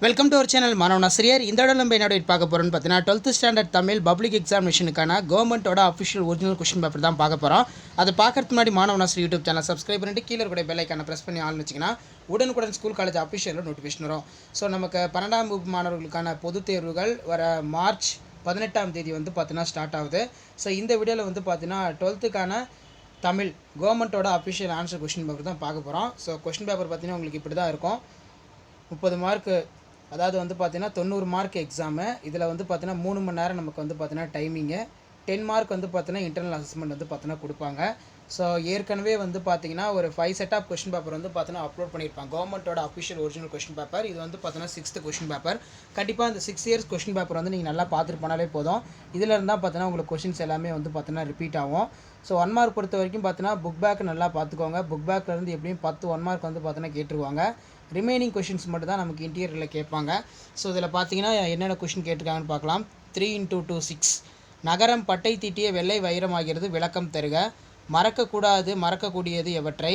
Welcome to our channel மாணவன் ஆசிரியர். இந்த இடம் நம்ம என்னோட பார்க்க போகிறோம்னு பார்த்தீங்கன்னா 12th ஸ்டாண்டர்ட் தமிழ் பப்ளிக் எக்ஸாமினேஷனுக்கான கவர்மெண்ட்டோட அஃபிஷியல் ஒரிஜினல் கொஸ்டின் பேப்பர் தான் பார்க்க போகிறோம். அதை பார்க்கறதுக்கு முன்னாடி மாணவன் ஆசிரியர் யூடியூப் சேனல் சப்ஸ்கிரைப் பண்ணிட்டு கீழே கூட பெல் ஐக்கானை ப்ரெஸ் பண்ணி ஆள்னு வச்சிங்கன்னா உடனுக்குடன் ஸ்கூல் காலேஜ் அஃபிஷியலில் நோட்டிஃபிகேஷன் வரும். ஸோ நமக்கு 12ஆம் வகுப்பு மாணவர்களுக்கான பொதுத் தேர்வுகள் வர மார்ச் 18ஆம் தேதி வந்து பார்த்தீங்கன்னா ஸ்டார்ட் ஆகுது. ஸோ இந்த வீடியோவில் வந்து பார்த்தீங்கன்னா 12th தமிழ் கவர்மெண்ட்டோட அஃபிஷியல் ஆன்சர் கொஸ்டின் பேப்பர் தான் பார்க்க போகிறோம். ஸோ கொஸ்டின் பேப்பர் பார்த்தீங்கன்னா உங்களுக்கு இப்படி தான் இருக்கும். 30 மார்க்கு, அதாவது வந்து பார்த்தீங்கன்னா 90 மார்க் எக்ஸாமு. இதில் வந்து பார்த்தீங்கன்னா 3 மணி நேரம் நமக்கு வந்து பார்த்தீங்கன்னா டைமிங்கு. 10 மார்க் வந்து பார்த்தீங்கன்னா இன்டர்னல் அசஸ்மெண்ட் வந்து பார்த்தீங்கன்னா கொடுப்பாங்க. ஸோ ஏற்கனவே வந்து பார்த்தீங்கன்னா ஒரு 5 செட் ஆஃப் கொஸ்டின் பேப்பர் வந்து பார்த்தீங்கன்னா அப்லோட் பண்ணியிருப்பாங்க கவர்மெண்ட்டோட அஃபிஷியல் ஒரிஜினல் கொஸ்டின் பேப்பர். இது வந்து பார்த்தீங்கன்னா 6th கொஸ்டின் பேப்பர். கண்டிப்பாக இந்த 6 இயர்ஸ் கொஸ்டின் பேப்பர் வந்து நீங்கள் நல்லா பார்த்துட்டு போனாலே போதும். இதில் இருந்தால் பார்த்தீங்கன்னா உங்களுக்கு கொஸ்டின்ஸ் எல்லாமே வந்து பார்த்தீங்கன்னா ரிப்பீட் ஆகும். ஸோ 1 மார்க் பொறுத்த வரைக்கும் பார்த்தீங்கன்னா புக் பேக் நல்லா பார்த்துக்கோங்க. புக் பேக்லேருந்து எப்படியும் 10 1 மார்க் வந்து பார்த்தீங்கன்னா கேட்டுருவாங்க. ரிமைனிங் கொஷின்ஸ் மட்டும் தான் நமக்கு இன்டீரியரில் கேட்பாங்க. ஸோ இதில் பார்த்தீங்கன்னா என்னென்ன கொஷின் கேட்டிருக்காங்கன்னு பார்க்கலாம். 3 × 2 6. நகரம் பட்டை தீட்டிய வெள்ளை வைரமாகிறது, விளக்கம் தருக. மறக்கக்கூடாது மறக்கக்கூடியது எவற்றை?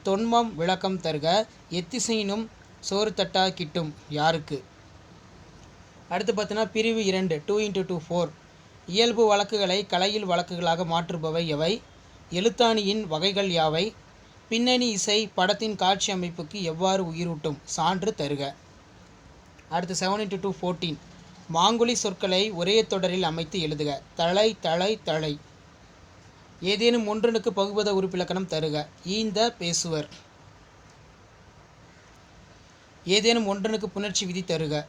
தொன்மம், விளக்கம் தருக. எத்திசைனும் சோறு தட்டா கிட்டும் யாருக்கு? அடுத்து பார்த்தீங்கன்னா பிரிவு 2 2 × 2 4. இயல்பு வழக்குகளை கலையில் வழக்குகளாக மாற்றுபவை எவை? எழுத்தாணியின் வகைகள் யாவை? பின்னணி இசை படத்தின் காட்சி அமைப்புக்கு எவ்வாறு உயிரூட்டும்? சான்று தருக. அடுத்து 7 × 2 14. மாங்குழி சொற்களை ஒரே தொடரில் அமைத்து எழுதுக. தலை தலை தலை. ஏதேனும் ஒன்றனுக்கு பகுபத உறுப்பிலக்கணம் தருக. ஈந்த பேசுவர். ஏதேனும் ஒன்றனுக்கு புணர்ச்சி விதி தருக.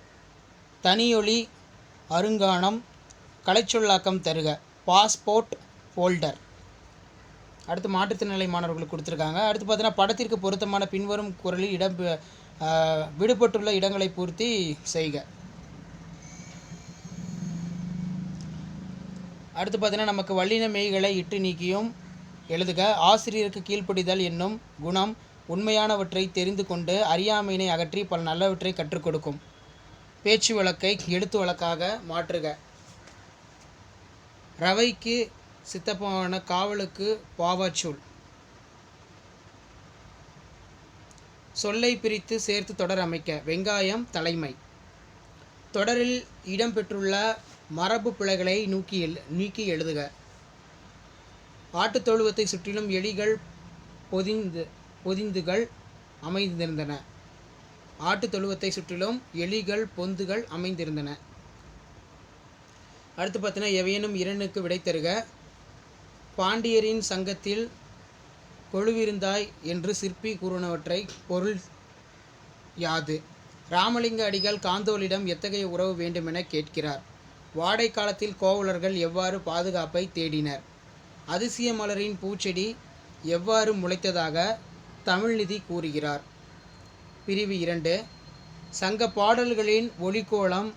தனியொலி அருங்கானம். கலைச்சொல்லாக்கம் தருக. Passport folder. அடுத்து மாற்றுத்திறனாளி மாணவர்களுக்கு கொடுத்துருக்காங்க. அடுத்து பார்த்தீங்கன்னா படத்திற்கு பொருத்தமான பின்வரும் குரலில் விடுபட்டுள்ள இடங்களை பூர்த்தி செய்க. அடுத்து பார்த்தீங்கன்னா நமக்கு வல்லின மெய்களை இட்டு நீக்கியும் எழுதுக. ஆசிரியருக்கு கீழ்ப்படிதல் என்னும் குணம் உண்மையானவற்றை தெரிந்து கொண்டு அறியாமையினை அகற்றி பல நல்லவற்றை கற்றுக் கொடுக்கும். பேச்சு வழக்கை எழுத்து வழக்காக மாற்றுக. ரவைக்கு சித்தப்பான காவலுக்கு பாவாச்சூல். சொல்லை பிரித்து சேர்த்து தொடர் அமைக்க. வெங்காயம் தலைமை. தொடரில் இடம்பெற்றுள்ள மரபு பிழைகளை நீக்கி எழுதுக. ஆட்டுத் தொழுவத்தை சுற்றிலும் எலிகள் பொதிந்துகள் அமைந்திருந்தன. ஆட்டுத் தொழுவத்தை சுற்றிலும் எலிகள் பொந்துகள் அமைந்திருந்தன. அடுத்து பார்த்தீங்கன்னா எவையேனும் 2க்கு விடை தருக. பாண்டியரின் சங்கத்தில் கொழுவிருந்தாய் என்று சிற்பி கூறினவற்றை பொருள் யாது? ராமலிங்க அடிகள் காந்தோலிடம் எத்தகைய உறவு வேண்டுமென கேட்கிறார்? வாடை காலத்தில் கோவலர்கள் எவ்வாறு பாதுகாப்பை தேடினர்? அதிசய மலரின் பூச்செடி எவ்வாறு முளைத்ததாக தமிழ்நிதி கூறுகிறார்? பிரிவு 2. சங்க பாடல்களின் ஒலிக்கோலம்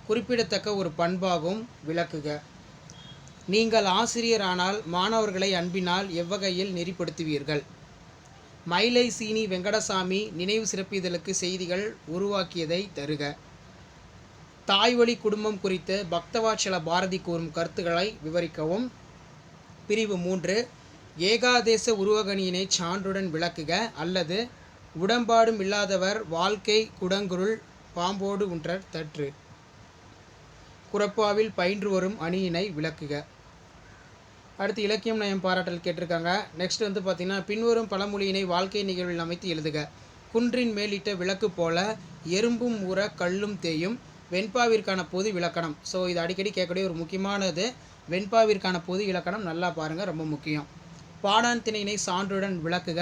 குறிப்பிடத்தக்க ஒரு பண்பாகும், விளக்குக. நீங்கள் ஆசிரியரானால் மாணவர்களை அன்பினால் எவ்வகையில் நெறிப்படுத்துவீர்கள்? மயிலை சீனி வெங்கடசாமி நினைவு சிறப்பிதழுக்கு செய்திகள் உருவாக்கியதை தருக. தாய்வழி குடும்பம் குறித்து பக்தவாட்சல பாரதி கூறும் கருத்துக்களை விவரிக்கவும். பிரிவு 3. ஏகாதேச உருவகணியினை சான்றுடன் விளக்குக. அல்லது உடம்பாடும் இல்லாதவர் வாழ்க்கை குடங்குருள் பாம்போடு உன்றர் தற்று. குரப்பாவில் பயின்று வரும் அணியினை விளக்குக. அடுத்து இலக்கியம் நயம் பாராட்டல் கேட்டிருக்காங்க. நெக்ஸ்ட் வந்து பார்த்திங்கன்னா பின்வரும் பழமொழியினை வாழ்க்கை நிகழ்வில் அமைத்து எழுதுக. குன்றின் மேலிட்ட விளக்கு போல எறும்பும் ஊற கல்லும் தேயும். வெண்பாவிற்கான பொது இலக்கணம். ஸோ இது அடிக்கடி கேட்கக்கூடிய ஒரு முக்கியமானது. வெண்பாவிற்கான பொது இலக்கணம் நல்லா பாருங்கள், ரொம்ப முக்கியம். பாடான் திணையினை சான்றுடன் விளக்குக.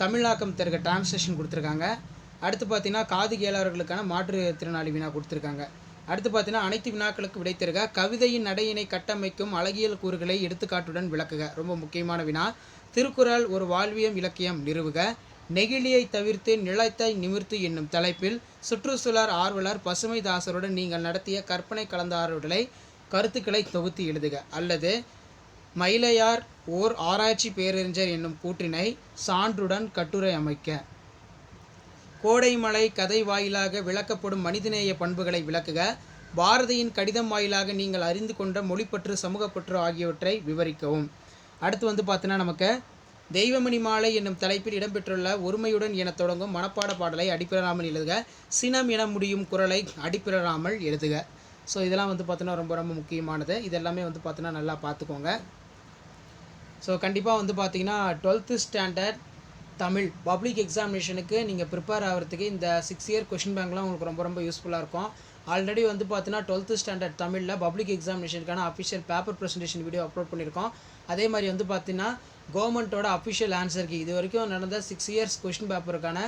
தமிழாக்கம் தருக. டிரான்ஸ்லேஷன் கொடுத்துருக்காங்க. அடுத்து பார்த்திங்கன்னா காது கேளாளர்களுக்கான மாற்றுத்திறனாளி வினா கொடுத்துருக்காங்க. அடுத்து பார்த்தீங்கன்னா அனைத்து வினாக்களுக்கு விடை தருக. கவிதையின் நடையினை கட்டமைக்கும் அழகியல் கூறுகளை எடுத்துக்காட்டுடன் விளக்குக. ரொம்ப முக்கியமான வினா. திருக்குறள் ஒரு வாழ்வியம் இலக்கியம் நிறுவுக. நெகிழியை தவிர்த்து நிலத்தை நிமிர்த்து என்னும் தலைப்பில் சுற்றுச்சூழல் ஆர்வலர் பசுமைதாசருடன் நீங்கள் நடத்திய கற்பனை கலந்தாறுதலை கருத்துக்களை தொகுத்து எழுதுக. அல்லது மயிலையார் ஓர் ஆராய்ச்சி பேரறிஞர் என்னும் கூற்றினை சான்றுடன் கட்டுரை அமைக்க. கோடைமலை கதை வாயிலாக விளக்கப்படும் மனிதநேய பண்புகளை விளக்குக. பாரதியின் கடிதம் வாயிலாக நீங்கள் அறிந்து கொண்ட மொழிப்பற்று சமூகப்பற்று ஆகியவற்றை விவரிக்கவும். அடுத்து வந்து பார்த்தீங்கன்னா நமக்கு தெய்வமணி மாலை என்னும் தலைப்பில் இடம்பெற்றுள்ள ஒருமையுடன் என தொடங்கும் மனப்பாட பாடலை அடிப்பிறராமல் எழுதுக. சினம் என முடியும் குறளை அடிப்பிறராமல் எழுதுக. ஸோ இதெல்லாம் வந்து பார்த்தீங்கன்னா ரொம்ப ரொம்ப முக்கியமானது. இதெல்லாமே வந்து பார்த்தீங்கன்னா நல்லா பார்த்துக்கோங்க. ஸோ கண்டிப்பாக வந்து பார்த்தீங்கன்னா 12th ஸ்டாண்டர்ட் தமிழ் பப்ளிக் எக்ஸாமினேஷனுக்கு நீங்கள் ப்ரிப்பேர் ஆகிறதுக்கு இந்த 6 இயர் கொஷின் பேங்க்லாம் உங்களுக்கு ரொம்ப ரொம்ப யூஸ்ஃபுல்லாக இருக்கும். ஆல்ரெடி வந்து பார்த்தீங்கன்னா 12th ஸ்டாண்டர்ட் தமிழில் பப்ளிக் எக்ஸாமினேஷனுக்கான official paper presentation video upload பண்ணியிருக்கோம். அதே மாதிரி வந்து பார்த்தீங்கன்னா கவர்மெண்ட்டோட அஃபிஷியல் ஆன்சர் கீ இது வரைக்கும் நடந்த 6 இயர்ஸ் கொஷின் பேப்பருக்கான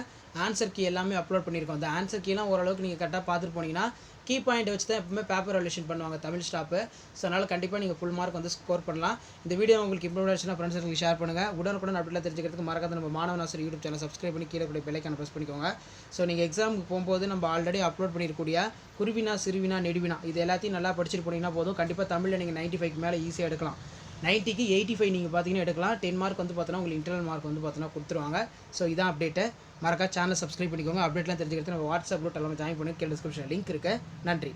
ஆன்சர் கீ எல்லாமே அப்லோட் பண்ணியிருக்கோம். அந்த ஆன்சர் கீலாம் ஓரளவுக்கு நீங்கள் கரெக்டாக பார்த்துட்டு போனீங்கன்னா கீ பாயிண்ட் வச்சு தான் எப்பவுமே பேப்பர் ரெவல்யூஷன் பண்ணுவாங்க தமிழ் ஸ்டாப்பு. ஸோ அதனால் கண்டிப்பாக நீங்கள் ஃபுல் மார்க் வந்து ஸ்கோர் பண்ணலாம். இந்த வீடியோ உங்களுக்கு இம்ப்ரூவ் ஆச்சுன்னா ஃப்ரெண்ட்ஸுக்கு ஷேர் பண்ணுங்கள். உடனுக்குடன் அப்டேட் தெரிஞ்சுக்கிறதுக்கு மறக்காத நம்ம மாணவன் ஆசிரியர் யூடியூப் சேனல் சப்ஸ்கிரைப் பண்ணி கீழே கூட பெல் ஐகானை ப்ரெஸ் பண்ணிக்கோங்க. ஸோ நீங்கள் எக்ஸாமுக்கு போகும்போது நம்ம ஆல்ரெடி அப்லோட் பண்ணியிருக்கக்கூடிய குருவினா சிறுவினா நெடுவினா இது எல்லாத்தையும் நல்லா படிச்சுட்டு போனீங்கன்னா போதும். கண்டிப்பாக தமிழில் நீங்கள் 95க்கு மேலே ஈஸியாக எடுக்கலாம். 90க்கு 85 நீங்கள் பார்த்தீங்கன்னா எடுக்கலாம். 10 மார்க் வந்து பார்த்தோன்னா உங்களுக்கு இன்டர்னல் மார்க் வந்து பார்த்தோன்னா கொடுத்துருவாங்க. ஸோ இதான் அப்டேட்டு. மறக்காம சேனல் சப்ஸ்கிரைப் பண்ணிக்கோங்க. அப்டேட்லாம் தெரிஞ்சுக்கிறது நம்ம வாட்ஸ்அப் குரூப் எல்லாமே ஜாயின் பண்ணி கீழே டிஸ்கிரிப்ஷன் லிங்க் இருக்குது. நன்றி.